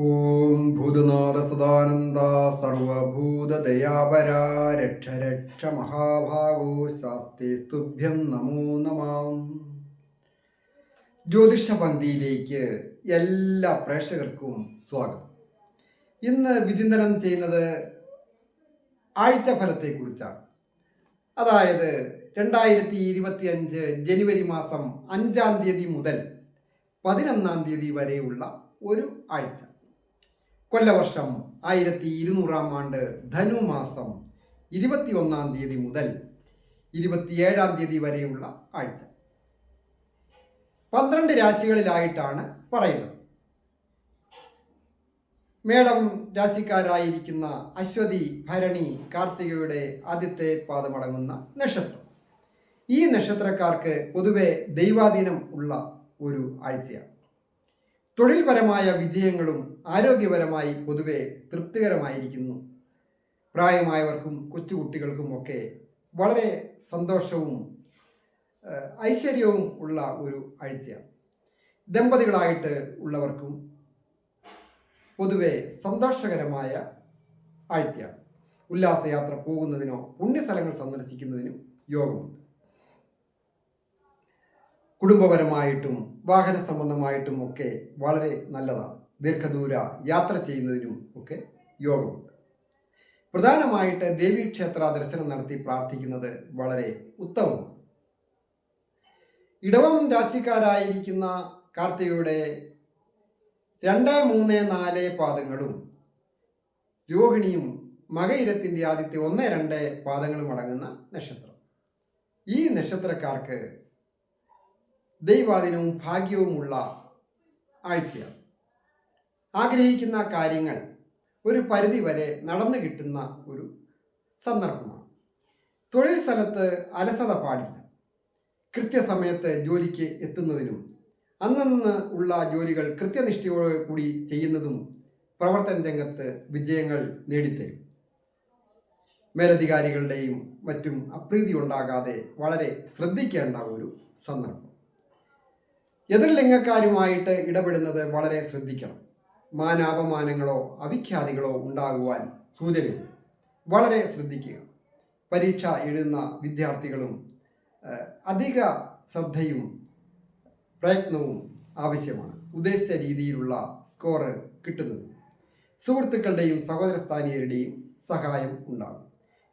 ഓം ഭൂതനാഥ സദാനന്ദ സർവഭൂതദയാപരാ രക്ഷ രക്ഷ മഹാഭാഗോ ശാസ്തേ സ്തുഭ്യം നമോ നമാം. ജ്യോതിഷ പന്തിയിലേക്ക് എല്ലാ പ്രേക്ഷകർക്കും സ്വാഗതം. ഇന്ന് വിചിന്തനം ചെയ്യുന്നത് ആഴ്ചഫലത്തെക്കുറിച്ചാണ്. അതായത് 2025 ജനുവരി മാസം 5-ാം തീയതി മുതൽ 11-ാം തീയതി വരെയുള്ള ഒരു ആഴ്ച. കൊല്ലവർഷം 1200-ാം ആണ്ട് ധനുമാസം 21-ാം തീയതി മുതൽ 27-ാം തീയതി വരെയുള്ള ആഴ്ച. 12 രാശികളിലായിട്ടാണ് പറയുന്നത്. മേടം രാശിക്കാരായിരിക്കുന്ന അശ്വതി, ഭരണി, കാർത്തികയുടെ ആദ്യത്തെ പാദമടങ്ങുന്ന നക്ഷത്രം. ഈ നക്ഷത്രക്കാർക്ക് പൊതുവെ ദൈവാധീനം ഉള്ള ഒരു ആഴ്ചയാണ്. തൊഴിൽപരമായ വിജയങ്ങളും ആരോഗ്യപരമായി പൊതുവെ തൃപ്തികരമായിരിക്കുന്നു. പ്രായമായവർക്കും കൊച്ചുകുട്ടികൾക്കും ഒക്കെ വളരെ സന്തോഷവും ഐശ്വര്യവും ഉള്ള ഒരു ആഴ്ചയാണ്. ദമ്പതികളായിട്ട് ഉള്ളവർക്കും പൊതുവെ സന്തോഷകരമായ ആഴ്ചയാണ്. ഉല്ലാസയാത്ര പോകുന്നതിനോ പുണ്യസ്ഥലങ്ങൾ സന്ദർശിക്കുന്നതിനും യോഗമുണ്ട്. കുടുംബപരമായിട്ടും വാഹന സംബന്ധമായിട്ടും ഒക്കെ വളരെ നല്ലതാണ്. ദീർഘദൂര യാത്ര ചെയ്യുന്നതിനും ഒക്കെ യോഗമുണ്ട്. പ്രധാനമായിട്ട് ദേവീക്ഷേത്ര ദർശനം നടത്തി പ്രാർത്ഥിക്കുന്നത് വളരെ ഉത്തമമാണ്. ഇടവം രാശിക്കാരായിരിക്കുന്ന കാർത്തികയുടെ 2, 3, 4 പാദങ്ങളും രോഹിണിയും മകയിരത്തിൻ്റെ ആദ്യത്തെ 1, 2 പാദങ്ങളും അടങ്ങുന്ന നക്ഷത്രം. ഈ നക്ഷത്രക്കാർക്ക് ദൈവാധീനവും ഭാഗ്യവുമുള്ള ആഴ്ചയാണ്. ആഗ്രഹിക്കുന്ന കാര്യങ്ങൾ ഒരു പരിധി വരെ നടന്നു കിട്ടുന്ന ഒരു സന്ദർഭമാണ്. തൊഴിൽ സ്ഥലത്ത് അലസത പാടില്ല. കൃത്യസമയത്ത് ജോലിക്ക് എത്തുന്നതിനും അന്നന്ന് ഉള്ള ജോലികൾ കൃത്യനിഷ്ഠയോടെ കൂടി ചെയ്യുന്നതും പ്രവർത്തന രംഗത്ത് വിജയങ്ങൾ നേടിത്തരും. മേലധികാരികളുടെയും മറ്റും അപ്രീതി ഉണ്ടാകാതെ വളരെ ശ്രദ്ധിക്കേണ്ട ഒരു സന്ദർഭം. എതിർലിംഗക്കാരുമായിട്ട് ഇടപെടുന്നത് വളരെ ശ്രദ്ധിക്കണം. മാനാപമാനങ്ങളോ അവിഖ്യാതികളോ ഉണ്ടാകുവാൻ സൂചനയുണ്ട്. വളരെ ശ്രദ്ധിക്കുക. പരീക്ഷ എഴുതുന്ന വിദ്യാർത്ഥികളും അധിക ശ്രദ്ധയും പ്രയത്നവും ആവശ്യമാണ്. ഉദ്ദേശിച്ച രീതിയിലുള്ള സ്കോർ കിട്ടുന്നത്. സുഹൃത്തുക്കളുടെയും സഹോദരസ്ഥാനീയരുടെയും സഹായം ഉണ്ടാകും.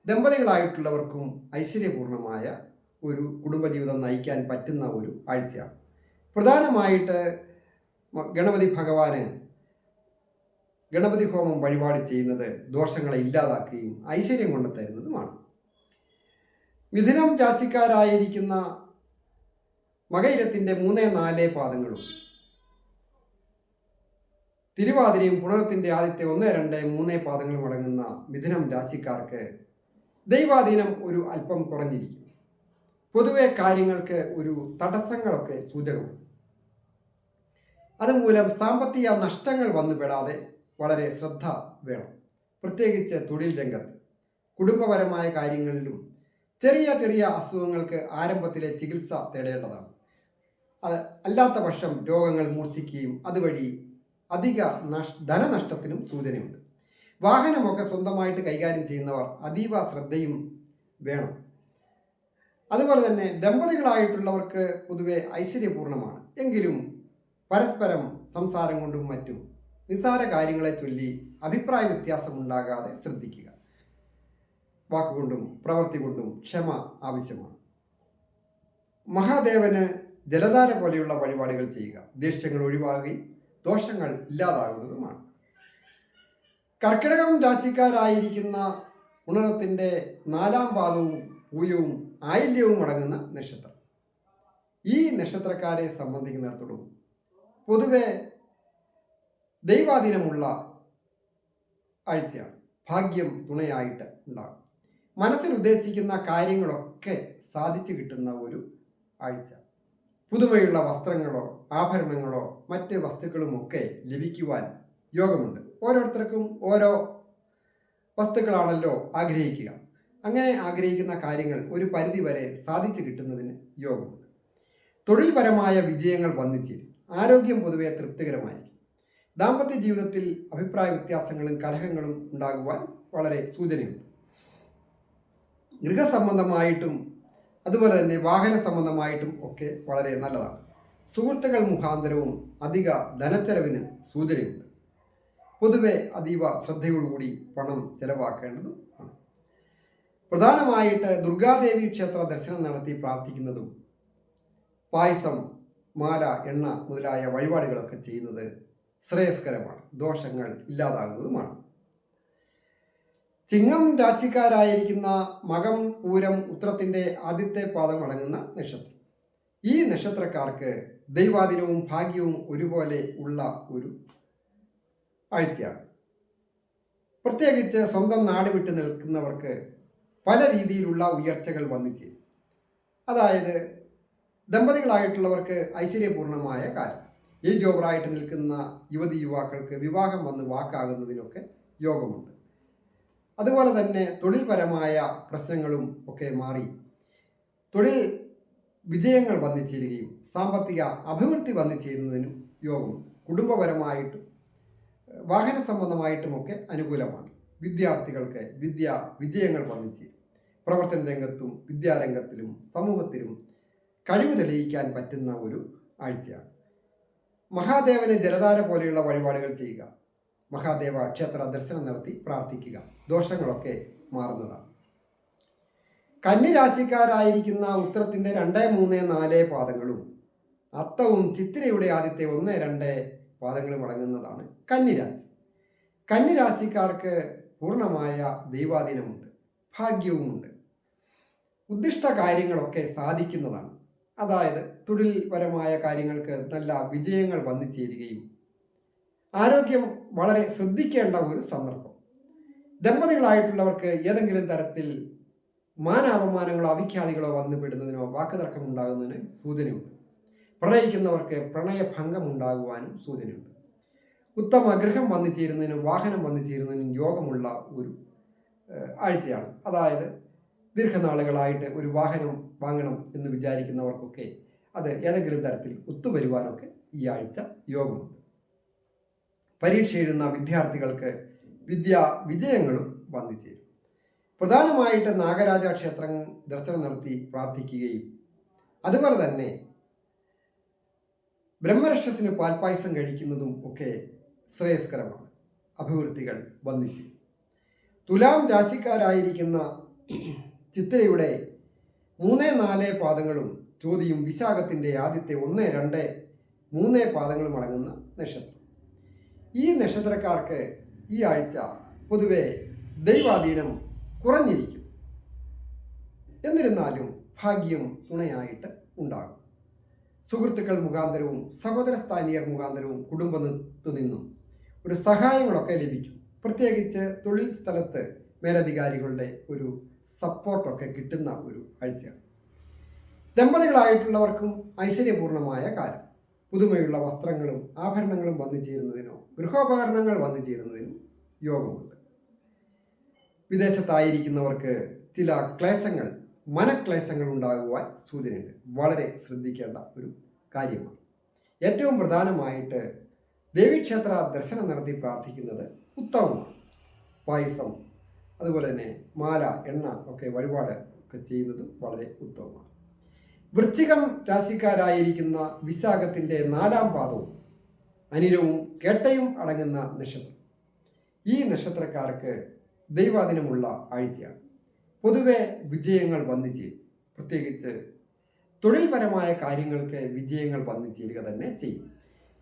ദമ്പതികളായിട്ടുള്ളവർക്കും ഐശ്വര്യപൂർണമായ ഒരു കുടുംബജീവിതം നയിക്കാൻ പറ്റുന്ന ഒരു ആഴ്ചയാണ്. പ്രധാനമായിട്ട് ഗണപതി ഭഗവാന് ഗണപതി ഹോമം വഴിപാട് ചെയ്യുന്നത് ദോഷങ്ങളെ ഇല്ലാതാക്കുകയും ഐശ്വര്യം കൊണ്ട് തരുന്നതുമാണ്. മിഥുനം രാശിക്കാരായിരിക്കുന്ന മകയിരത്തിൻ്റെ 3, 4 പാദങ്ങളും തിരുവാതിരയും പുണർത്തിൻ്റെ ആദ്യത്തെ 1, 2, 3 പാദങ്ങളും അടങ്ങുന്ന മിഥുനം രാശിക്കാർക്ക് ദൈവാധീനം ഒരു അല്പം കുറഞ്ഞിരിക്കും. പൊതുവെ കാര്യങ്ങൾക്ക് ഒരു തടസ്സങ്ങളൊക്കെ സൂചകമാണ്. അതുമൂലം സാമ്പത്തിക നഷ്ടങ്ങൾ വന്നുപെടാതെ വളരെ ശ്രദ്ധ വേണം. പ്രത്യേകിച്ച് തൊഴിൽ രംഗത്ത്, കുടുംബപരമായ കാര്യങ്ങളിലും ചെറിയ ചെറിയ അസുഖങ്ങൾക്ക് ആരംഭത്തിലെ ചികിത്സ തേടേണ്ടതാണ്. അത് അല്ലാത്ത പക്ഷം രോഗങ്ങൾ മൂർച്ഛിക്കുകയും അതുവഴി അധിക ധനനഷ്ടത്തിനും സൂചനയുണ്ട്. വാഹനമൊക്കെ സ്വന്തമായിട്ട് കൈകാര്യം ചെയ്യുന്നവർ അതീവ ശ്രദ്ധയും വേണം. അതുപോലെ തന്നെ ദമ്പതികളായിട്ടുള്ളവർക്ക് പൊതുവെ ഐശ്വര്യപൂർണമാണ്. എങ്കിലും പരസ്പരം സംസാരം കൊണ്ടും മറ്റും നിസ്സാര കാര്യങ്ങളെ ചൊല്ലി അഭിപ്രായ വ്യത്യാസം ഉണ്ടാകാതെ ശ്രദ്ധിക്കുക. വാക്കുകൊണ്ടും പ്രവൃത്തി കൊണ്ടും ക്ഷമ ആവശ്യമാണ്. മഹാദേവന് ജലധാര പോലെയുള്ള വഴിപാടുകൾ ചെയ്യുക. ദേഷ്യങ്ങൾ ഒഴിവാകുകയും ദോഷങ്ങൾ ഇല്ലാതാകുന്നതുമാണ്. കർക്കിടകം രാശിക്കാരായിരിക്കുന്ന ഉണറത്തിൻ്റെ 4-ാം പാദവും പൂയവും ആയില്യവും അടങ്ങുന്ന നക്ഷത്രം. ഈ നക്ഷത്രക്കാരെ സംബന്ധിക്കുന്നിടത്തോളം പൊതുവെ ദൈവാധീനമുള്ള ആഴ്ചയാണ്. ഭാഗ്യം തുണയായിട്ട് ഉണ്ടാകും. മനസ്സിൽ ഉദ്ദേശിക്കുന്ന കാര്യങ്ങളൊക്കെ സാധിച്ചു കിട്ടുന്ന ഒരു ആഴ്ച. പുതുമയുള്ള വസ്ത്രങ്ങളോ ആഭരണങ്ങളോ മറ്റ് വസ്തുക്കളുമൊക്കെ ലഭിക്കുവാൻ യോഗമുണ്ട്. ഓരോരുത്തർക്കും ഓരോ വസ്തുക്കളാണല്ലോ ആഗ്രഹിക്കുക. അങ്ങനെ ആഗ്രഹിക്കുന്ന കാര്യങ്ങൾ ഒരു പരിധി വരെ സാധിച്ചു കിട്ടുന്നതിന് യോഗമുണ്ട്. തൊഴിൽപരമായ വിജയങ്ങൾ വന്നിച്ചേരും. ആരോഗ്യം പൊതുവെ തൃപ്തികരമായിരിക്കും. ദാമ്പത്യ ജീവിതത്തിൽ അഭിപ്രായ വ്യത്യാസങ്ങളും കലഹങ്ങളും ഉണ്ടാകുവാൻ വളരെ സൂചനയുണ്ട്. ഗൃഹസംബന്ധമായിട്ടും അതുപോലെ തന്നെ വാഹന സംബന്ധമായിട്ടും ഒക്കെ വളരെ നല്ലതാണ്. സുഹൃത്തുക്കൾ മുഖാന്തരവും അധിക ധനച്ചെലവിന് സൂചനയുണ്ട്. പൊതുവെ അതീവ ശ്രദ്ധയോടുകൂടി പണം ചെലവാക്കേണ്ടതും ആണ്. പ്രധാനമായിട്ട് ദുർഗാദേവി ക്ഷേത്ര ദർശനം നടത്തി പ്രാർത്ഥിക്കുന്നതും പായസം, മാല, എണ്ണ മുതലായ വഴിപാടുകളൊക്കെ ചെയ്യുന്നത് ശ്രേയസ്കരമാണ്, ദോഷങ്ങൾ ഇല്ലാതാകുന്നതുമാണ്. ചിങ്ങം രാശിക്കാരായിരിക്കുന്ന മകം, പൂരം, ഉത്രത്തിൻ്റെ ആദ്യത്തെ പാദം അടങ്ങുന്ന നക്ഷത്രം. ഈ നക്ഷത്രക്കാർക്ക് ദൈവാധീനവും ഭാഗ്യവും ഒരുപോലെ ഉള്ള ഒരു ആഴ്ചയാണ്. പ്രത്യേകിച്ച് സ്വന്തം നാട് വിട്ട് നിൽക്കുന്നവർക്ക് പല രീതിയിലുള്ള ഉയർച്ചകൾ വന്നു ചേരും. അതായത് ദമ്പതികളായിട്ടുള്ളവർക്ക് ഐശ്വര്യപൂർണമായ കാലം, ഏജ് ഓവറായിട്ട് നിൽക്കുന്ന യുവതി യുവാക്കൾക്ക് വിവാഹം വന്ന് വാക്കാകുന്നതിനൊക്കെ യോഗമുണ്ട്. അതുപോലെ തന്നെ തൊഴിൽപരമായ പ്രശ്നങ്ങളും ഒക്കെ മാറി തൊഴിൽ വിജയങ്ങൾ വന്നു ചേരുകയും സാമ്പത്തിക അഭിവൃദ്ധി വന്നു ചേരുന്നതിനും യോഗമുണ്ട്. കുടുംബപരമായിട്ടും വാഹന സംബന്ധമായിട്ടുമൊക്കെ അനുകൂലമാണ്. വിദ്യാർത്ഥികൾക്ക് വിജയങ്ങൾ വന്നു ചേരും. പ്രവർത്തന രംഗത്തും വിദ്യാരംഗത്തിലും സമൂഹത്തിലും കഴിവ് തെളിയിക്കാൻ പറ്റുന്ന ഒരു ആഴ്ചയാണ്. മഹാദേവന് ജലധാര പോലെയുള്ള വഴിപാടുകൾ ചെയ്യുക. മഹാദേവ ക്ഷേത്ര ദർശനം നടത്തി പ്രാർത്ഥിക്കുക. ദോഷങ്ങളൊക്കെ മാറുന്നതാണ്. കന്നിരാശിക്കാരായിരിക്കുന്ന ഉത്രത്തിൻ്റെ 2, 3, 4 പാദങ്ങളും അത്തവും ചിത്തിരയുടെ ആദ്യത്തെ 1, 2 പാദങ്ങളും അടങ്ങുന്നതാണ് കന്നിരാശി. കന്നിരാശിക്കാർക്ക് പൂർണ്ണമായ ദൈവാധീനമുണ്ട്, ഭാഗ്യവുമുണ്ട്. ഉദ്ദിഷ്ട കാര്യങ്ങളൊക്കെ സാധിക്കുന്നതാണ്. അതായത് തൊഴിൽപരമായ കാര്യങ്ങൾക്ക് നല്ല വിജയങ്ങൾ വന്നു ചേരുകയും ആരോഗ്യം വളരെ ശ്രദ്ധിക്കേണ്ട ഒരു സന്ദർഭം. ദമ്പതികളായിട്ടുള്ളവർക്ക് ഏതെങ്കിലും തരത്തിൽ മാനാപമാനങ്ങളോ അവിഖ്യാതികളോ വന്നുപെടുന്നതിനോ വാക്കുതർക്കം ഉണ്ടാകുന്നതിന് സൂചനയുണ്ട്. പ്രണയിക്കുന്നവർക്ക് പ്രണയഭംഗം ഉണ്ടാകുവാനും സൂചനയുണ്ട്. ഉത്തമ ഗൃഹം വന്നു ചേരുന്നതിനും വാഹനം വന്നു ചേരുന്നതിനും യോഗമുള്ള ഒരു ആഴ്ചയാണ്. അതായത് ദീർഘനാളുകളായിട്ട് ഒരു വാഹനം വാങ്ങണം എന്ന് വിചാരിക്കുന്നവർക്കൊക്കെ അത് ഏതെങ്കിലും തരത്തിൽ ഒത്തുവരുവാനൊക്കെ ഈ ആഴ്ച യോഗമുണ്ട്. പരീക്ഷ എഴുതുന്ന വിദ്യാർത്ഥികൾക്ക് വിജയങ്ങളും വന്നു ചേരും. പ്രധാനമായിട്ട് നാഗരാജ ക്ഷേത്രം ദർശനം നടത്തി പ്രാർത്ഥിക്കുകയും അതുപോലെ തന്നെ ബ്രഹ്മരക്ഷസിന് പാൽപ്പായസം കഴിക്കുന്നതും ഒക്കെ ശ്രേയസ്കരമാണ്. അഭിവൃദ്ധികൾ വന്നു ചേരും. തുലാം രാശിക്കാരായിരിക്കുന്ന ചിത്തിരയുടെ 3, 4 പാദങ്ങളും ചോതിയും വിശാഖത്തിൻ്റെ ആദ്യത്തെ 1, 2, 3 പാദങ്ങളും അടങ്ങുന്ന നക്ഷത്രം. ഈ നക്ഷത്രക്കാർക്ക് ഈ ആഴ്ച പൊതുവെ ദൈവാധീനം കുറഞ്ഞിരിക്കും. എന്നിരുന്നാലും ഭാഗ്യം തുണയായിട്ട് ഉണ്ടാകും. സുഹൃത്തുക്കൾ മുഖാന്തരവും സഹോദരസ്ഥാനീയർ മുഖാന്തരവും കുടുംബത്തു നിന്നും ഒരു സഹായങ്ങളൊക്കെ ലഭിക്കും. പ്രത്യേകിച്ച് തൊഴിൽ സ്ഥലത്ത് മേലധികാരികളുടെ ഒരു സപ്പോർട്ടൊക്കെ കിട്ടുന്ന ഒരു ആഴ്ചയാണ്. ദമ്പതികളായിട്ടുള്ളവർക്കും ഐശ്വര്യപൂർണമായ കാലം. പുതുമയുള്ള വസ്ത്രങ്ങളും ആഭരണങ്ങളും വന്നു ചേരുന്നതിനോ ഗൃഹോപകരണങ്ങൾ വന്നു ചേരുന്നതിനും യോഗമുണ്ട്. വിദേശത്തായിരിക്കുന്നവർക്ക് ചില ക്ലേശങ്ങൾ, മനക്ലേശങ്ങൾ ഉണ്ടാകുവാൻ സൂചനയുണ്ട്. വളരെ ശ്രദ്ധിക്കേണ്ട ഒരു കാര്യമാണ്. ഏറ്റവും പ്രധാനമായിട്ട് ദേവീക്ഷേത്ര ദർശനം നടത്തി പ്രാർത്ഥിക്കുന്നത് ഉത്തമമാണ്. പായസം, അതുപോലെ തന്നെ മാല, എണ്ണ ഒക്കെ വഴിപാട് ഒക്കെ ചെയ്യുന്നതും വളരെ ഉത്തമമാണ്. വൃശ്ചികം രാശിക്കാരായിരിക്കുന്ന വിശാഖത്തിൻ്റെ 4 പാദവും അനിരവും കേട്ടയും അടങ്ങുന്ന നക്ഷത്രം. ഈ നക്ഷത്രക്കാർക്ക് ദൈവാധീനമുള്ള ആഴ്ചയാണ്. പൊതുവെ വിജയങ്ങൾ വന്നു ചേരും. പ്രത്യേകിച്ച് തൊഴിൽപരമായ കാര്യങ്ങൾക്ക് വിജയങ്ങൾ വന്നു ചേരുക തന്നെ ചെയ്യും.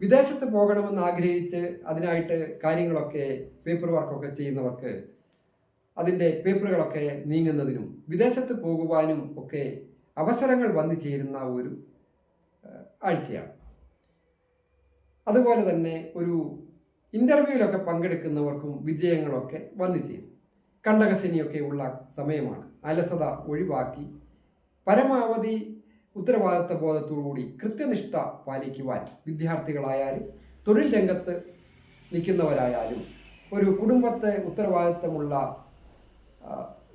വിദേശത്ത് പോകണമെന്ന് ആഗ്രഹിച്ച് അതിനായിട്ട് കാര്യങ്ങളൊക്കെ പേപ്പർ വർക്കൊക്കെ ചെയ്യുന്നവർക്ക് അതിൻ്റെ പേപ്പറുകളൊക്കെ നീങ്ങുന്നതിനും വിദേശത്ത് പോകുവാനും ഒക്കെ അവസരങ്ങൾ വന്നു ചേരുന്ന ഒരു ആഴ്ചയാണ്. അതുപോലെ തന്നെ ഒരു ഇൻ്റർവ്യൂവിലൊക്കെ പങ്കെടുക്കുന്നവർക്കും വിജയങ്ങളൊക്കെ വന്നു ചേരും. കണ്ടകശനിയൊക്കെ ഉള്ള സമയമാണ്. അലസത ഒഴിവാക്കി പരമാവധി ഉത്തരവാദിത്വ ബോധത്തോടുകൂടി കൃത്യനിഷ്ഠ പാലിക്കുവാൻ വിദ്യാർത്ഥികളായാലും തൊഴിൽ രംഗത്ത് നിൽക്കുന്നവരായാലും ഒരു കുടുംബത്തെ ഉത്തരവാദിത്വമുള്ള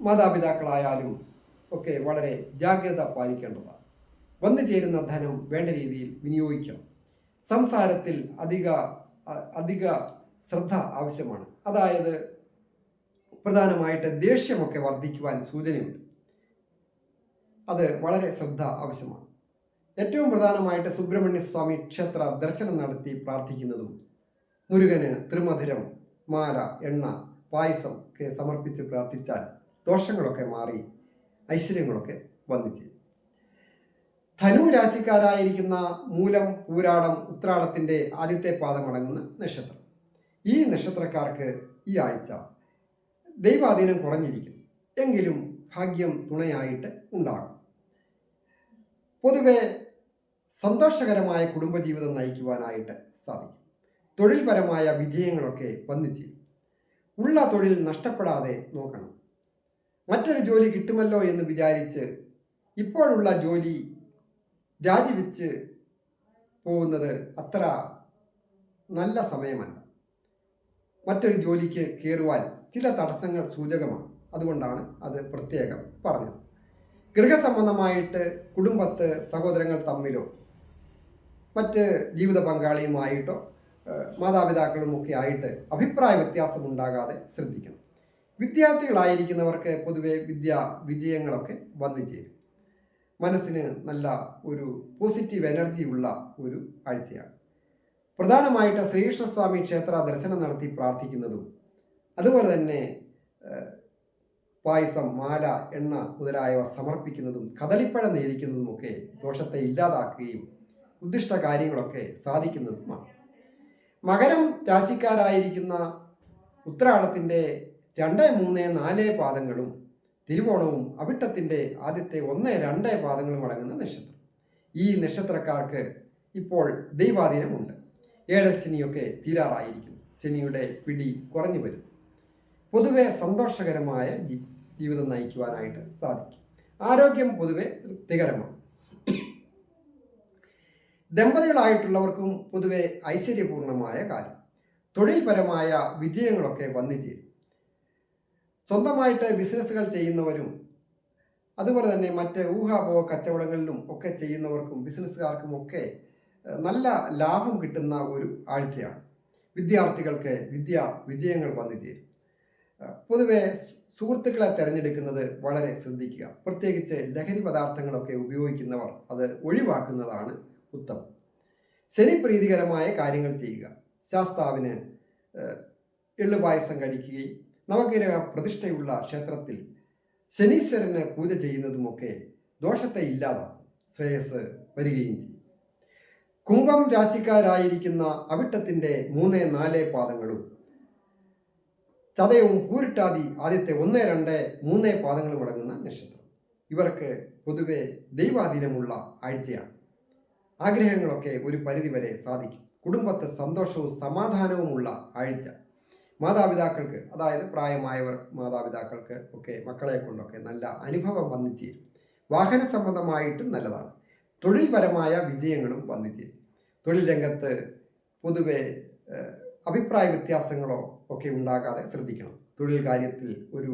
മാതാപിതാക്കളായാലും ഒക്കെ വളരെ ജാഗ്രത പാലിക്കേണ്ടതാണ്. വന്നു ചേരുന്ന ധനം വേണ്ട രീതിയിൽ വിനിയോഗിക്കണം. സംസാരത്തിൽ അധിക അധിക ശ്രദ്ധ ആവശ്യമാണ്. അതായത് പ്രധാനമായിട്ട് ദേഷ്യമൊക്കെ വർദ്ധിക്കുവാൻ സൂചനയുണ്ട്. അത് വളരെ ശ്രദ്ധ ആവശ്യമാണ്. ഏറ്റവും പ്രധാനമായിട്ട് സുബ്രഹ്മണ്യ സ്വാമി ക്ഷേത്ര ദർശനം നടത്തി പ്രാർത്ഥിക്കുന്നതും മുരുകന് ത്രിമധുരം, മാല, എണ്ണ, പായസം ഒക്കെ സമർപ്പിച്ച് പ്രാർത്ഥിച്ചാൽ ദോഷങ്ങളൊക്കെ മാറി ഐശ്വര്യങ്ങളൊക്കെ വന്നു ചേരും. ധനു രാശിക്കാരായിരിക്കുന്ന മൂലം, പൂരാടം, ഉത്രാടത്തിൻ്റെ ആദ്യത്തെ പാദമടങ്ങുന്ന നക്ഷത്രം. ഈ നക്ഷത്രക്കാർക്ക് ഈ ആഴ്ച ദൈവാധീനം കുറഞ്ഞിരിക്കുന്നു. എങ്കിലും ഭാഗ്യം തുണയായിട്ട് ഉണ്ടാകും. പൊതുവെ സന്തോഷകരമായ കുടുംബജീവിതം നയിക്കുവാനായിട്ട് സാധിക്കും. തൊഴിൽപരമായ വിജയങ്ങളൊക്കെ വന്നു ചേരും. ഉള്ള തൊഴിൽ നഷ്ടപ്പെടാതെ നോക്കണം. മറ്റൊരു ജോലി കിട്ടുമല്ലോ എന്ന് വിചാരിച്ച് ഇപ്പോഴുള്ള ജോലി രാജിവെച്ച് പോകുന്നത് അത്ര നല്ല സമയമല്ല. മറ്റൊരു ജോലിക്ക് കയറുവാൻ ചില തടസ്സങ്ങൾ സൂചകമാണ്. അതുകൊണ്ടാണ് അത് പ്രത്യേകം പറഞ്ഞത്. ഗൃഹസംബന്ധമായിട്ട് കുടുംബത്ത് സഹോദരങ്ങൾ തമ്മിലോ മറ്റ് ജീവിത പങ്കാളിയുമായിട്ടോ മാതാപിതാക്കളുമൊക്കെ ആയിട്ട് അഭിപ്രായ വ്യത്യാസം ഉണ്ടാകാതെ ശ്രദ്ധിക്കണം. വിദ്യാർത്ഥികളായിരിക്കുന്നവർക്ക് പൊതുവെ വിജയങ്ങളൊക്കെ വന്നു ചേരും. മനസ്സിന് നല്ല ഒരു പോസിറ്റീവ് എനർജി ഉള്ള ഒരു ആഴ്ചയാണ്. പ്രധാനമായിട്ട് ശ്രീകൃഷ്ണസ്വാമി ക്ഷേത്ര ദർശനം നടത്തി പ്രാർത്ഥിക്കുന്നതും അതുപോലെ തന്നെ പായസം, മാല, എണ്ണ മുതലായവ സമർപ്പിക്കുന്നതും കദളിപ്പഴം നേദിക്കുന്നതുമൊക്കെ ദോഷത്തെ ഇല്ലാതാക്കുകയും ഉദ്ദിഷ്ട കാര്യങ്ങളൊക്കെ സാധിക്കുന്നതുമാണ്. മകരം രാശിക്കാരായിരിക്കുന്ന ഉത്രാടത്തിൻ്റെ 2, 3, 4 പാദങ്ങളും തിരുവോണവും അവിട്ടത്തിൻ്റെ ആദ്യത്തെ 1, 2 പാദങ്ങളും അടങ്ങുന്ന നക്ഷത്രം. ഈ നക്ഷത്രക്കാർക്ക് ഇപ്പോൾ ദൈവാധീനമുണ്ട്. ഏഴരശനിയൊക്കെ തീരാറായിരിക്കും. ശനിയുടെ പിടി കുറഞ്ഞു വരും. പൊതുവെ സന്തോഷകരമായ ജീവിതം നയിക്കുവാനായിട്ട് സാധിക്കും. ആരോഗ്യം പൊതുവെ തൃപ്തികരമാണ്. ദമ്പതികളായിട്ടുള്ളവർക്കും പൊതുവെ ഐശ്വര്യപൂർണമായ കാലം. തൊഴിൽപരമായ വിജയങ്ങളൊക്കെ വന്നു ചേരും. സ്വന്തമായിട്ട് ബിസിനസ്സുകൾ ചെയ്യുന്നവരും അതുപോലെ തന്നെ മറ്റ് ഊഹാപോഹ കച്ചവടങ്ങളിലും ഒക്കെ ചെയ്യുന്നവർക്കും ബിസിനസ്സുകാർക്കും ഒക്കെ നല്ല ലാഭം കിട്ടുന്ന ഒരു ആഴ്ചയാണ്. വിദ്യാർത്ഥികൾക്ക് വിജയങ്ങൾ വന്നു ചേരും. പൊതുവെ സുഹൃത്തുക്കളെ തിരഞ്ഞെടുക്കുന്നത് വളരെ ശ്രദ്ധിക്കുക. പ്രത്യേകിച്ച് ലഹരി പദാർത്ഥങ്ങളൊക്കെ ഉപയോഗിക്കുന്നവർ അത് ഒഴിവാക്കുന്നതാണ് ഉത്തമം. ശനി പ്രീതികരമായ കാര്യങ്ങൾ ചെയ്യുക. ശാസ്താവിന് എള്ളുപായസം കഴിക്കുകയും നവഗ്രഹ പ്രതിഷ്ഠയുള്ള ക്ഷേത്രത്തിൽ ശനീശ്വരന് പൂജ ചെയ്യുന്നതുമൊക്കെ ദോഷത്തെ ഇല്ലാതാക്കും. ശ്രേയസ് വരികയും ചെയ്യും. കുംഭം രാശിക്കാരായിരിക്കുന്ന അവിട്ടത്തിൻ്റെ 3, 4 പാദങ്ങളും ചതയവും പൂരിട്ടാതി ആദ്യത്തെ 1, 2, 3 പാദങ്ങളും അടങ്ങുന്ന നക്ഷത്രം. ഇവർക്ക് പൊതുവെ ദൈവാധീനമുള്ള ആഴ്ചയാണ്. ആഗ്രഹങ്ങളൊക്കെ ഒരു പരിധിവരെ സാധിക്കും. കുടുംബത്തെ സന്തോഷവും സമാധാനവുമുള്ള ആഴ്ച. മാതാപിതാക്കൾക്ക്, അതായത് പ്രായമായവർ മാതാപിതാക്കൾക്ക് ഒക്കെ മക്കളെ കൊണ്ടൊക്കെ നല്ല അനുഭവം വന്നു ചേരും. വാഹന സംബന്ധമായിട്ടും നല്ലതാണ്. തൊഴിൽപരമായ വിജയങ്ങളും വന്നു ചേരും. തൊഴിൽ രംഗത്ത് പൊതുവെ അഭിപ്രായ വ്യത്യാസങ്ങളോ ഒക്കെ ഉണ്ടാകാതെ ശ്രദ്ധിക്കണം. തൊഴിൽ കാര്യത്തിൽ ഒരു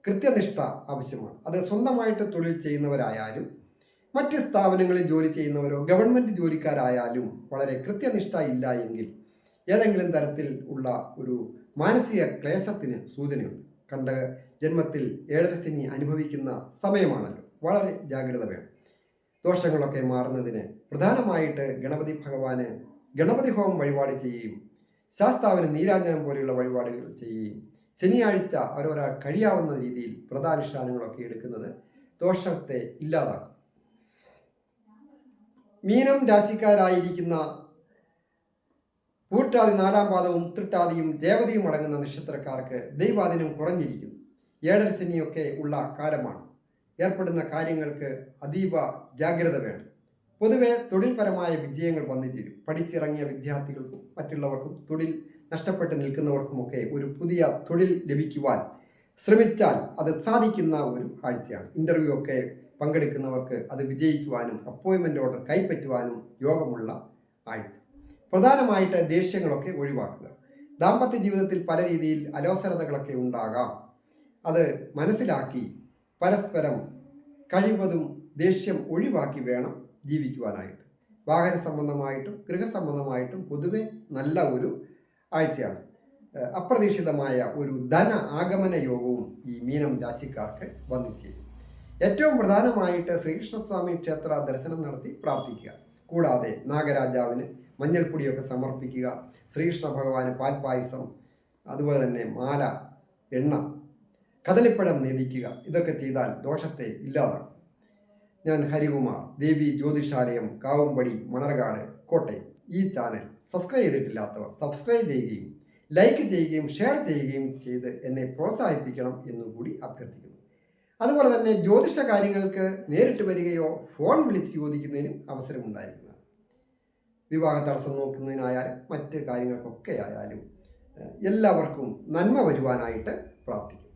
കൃത്യനിഷ്ഠ ആവശ്യമാണ്. അത് സ്വന്തമായിട്ട് തൊഴിൽ ചെയ്യുന്നവരായാലും മറ്റ് സ്ഥാപനങ്ങളിൽ ജോലി ചെയ്യുന്നവരോ ഗവൺമെൻറ് ജോലിക്കാരായാലും വളരെ കൃത്യനിഷ്ഠ ഇല്ല എങ്കിൽ ഏതെങ്കിലും തരത്തിൽ ഉള്ള ഒരു മാനസിക ക്ലേശത്തിന് സൂചനയുണ്ട്. കണ്ട ജന്മത്തിൽ ഏഴരശനി അനുഭവിക്കുന്ന സമയമാണല്ലോ. വളരെ ജാഗ്രത വേണം. ദോഷങ്ങളൊക്കെ മാറുന്നതിന് പ്രധാനമായിട്ട് ഗണപതി ഭഗവാന് ഗണപതി ഹോമം വഴിപാട് ചെയ്യുകയും ശാസ്താവിന് നീരാഞ്ജനം പോലെയുള്ള വഴിപാടുകൾ ചെയ്യുകയും ശനിയാഴ്ച അവരൊരാൾ കഴിയാവുന്ന രീതിയിൽ വ്രതാനുഷ്ഠാനങ്ങളൊക്കെ എടുക്കുന്നത് ദോഷത്തെ ഇല്ലാതാക്കും. മീനം രാശിക്കാരായിരിക്കുന്ന പൂർട്ടാതി 4 പാദവും തൃട്ടാതിയും രേവതിയും അടങ്ങുന്ന നക്ഷത്രക്കാർക്ക് ദൈവാധീനം കുറഞ്ഞിരിക്കുന്നു. ഏഴരശനിയൊക്കെ ഉള്ള കാലമാണ്. ഏർപ്പെടുന്ന കാര്യങ്ങൾക്ക് അതീവ ജാഗ്രത വേണം. പൊതുവെ തൊഴിൽപരമായ വിജയങ്ങൾ വന്നു ചേരും. പഠിച്ചിറങ്ങിയ വിദ്യാർത്ഥികൾക്കും മറ്റുള്ളവർക്കും തൊഴിൽ നഷ്ടപ്പെട്ട് നിൽക്കുന്നവർക്കുമൊക്കെ ഒരു പുതിയ തൊഴിൽ ലഭിക്കുവാൻ ശ്രമിച്ചാൽ അത് സാധിക്കുന്ന ഒരു ആഴ്ചയാണ്. ഇൻ്റർവ്യൂ ഒക്കെ പങ്കെടുക്കുന്നവർക്ക് അത് വിജയിക്കുവാനും അപ്പോയിൻമെൻ്റ് ഓർഡർ കൈപ്പറ്റുവാനും യോഗമുള്ള ആഴ്ച. പ്രധാനമായിട്ട് ദേഷ്യങ്ങളൊക്കെ ഒഴിവാക്കുക. ദാമ്പത്യ ജീവിതത്തിൽ പല രീതിയിൽ അലോസരതകളൊക്കെ ഉണ്ടാകാം. അത് മനസ്സിലാക്കി പരസ്പരം കഴിവതും ദേഷ്യം ഒഴിവാക്കി വേണം ജീവിക്കുവാനായിട്ട്. വാഹന സംബന്ധമായിട്ടും ഗൃഹസംബന്ധമായിട്ടും പൊതുവെ നല്ല ഒരു ആഴ്ചയാണ്. അപ്രതീക്ഷിതമായ ഒരു ധന ആഗമന യോഗവും ഈ മീനം രാശിക്കാർക്ക് വന്നിച്ചേരും. ഏറ്റവും പ്രധാനമായിട്ട് ശ്രീകൃഷ്ണസ്വാമി ക്ഷേത്ര ദർശനം നടത്തി പ്രാർത്ഥിക്കുക. കൂടാതെ നാഗരാജാവിന് മഞ്ഞൾപ്പൊടിയൊക്കെ സമർപ്പിക്കുക. ശ്രീകൃഷ്ണ ഭഗവാന് പാൽപ്പായസം, അതുപോലെ തന്നെ മാല, എണ്ണ, കദളിപ്പഴം നേദിക്കുക. ഇതൊക്കെ ചെയ്താൽ ദോഷത്തെ ഇല്ലാതാക്കും. ഞാൻ ഹരികുമാർ, ദേവി ജ്യോതിഷാലയം, കാവുംപടി, മണർകാട്, കോട്ടയം. ഈ ചാനൽ സബ്സ്ക്രൈബ് ചെയ്തിട്ടില്ലാത്തവർ സബ്സ്ക്രൈബ് ചെയ്യുകയും ലൈക്ക് ചെയ്യുകയും ഷെയർ ചെയ്യുകയും ചെയ്ത് എന്നെ പ്രോത്സാഹിപ്പിക്കണം എന്നുകൂടി അഭ്യർത്ഥിക്കുന്നു. അതുപോലെ തന്നെ ജ്യോതിഷ കാര്യങ്ങൾക്ക് നേരിട്ട് വരികയോ ഫോൺ വിളിച്ച് ചോദിക്കുന്നതിനും അവസരമുണ്ടായിരിക്കുന്നതാണ്. വിവാഹ തടസ്സം നോക്കുന്നതിനായാലും മറ്റ് കാര്യങ്ങൾക്കൊക്കെ ആയാലും എല്ലാവർക്കും നന്മ വരുവാനായിട്ട് പ്രാർത്ഥിക്കുന്നു.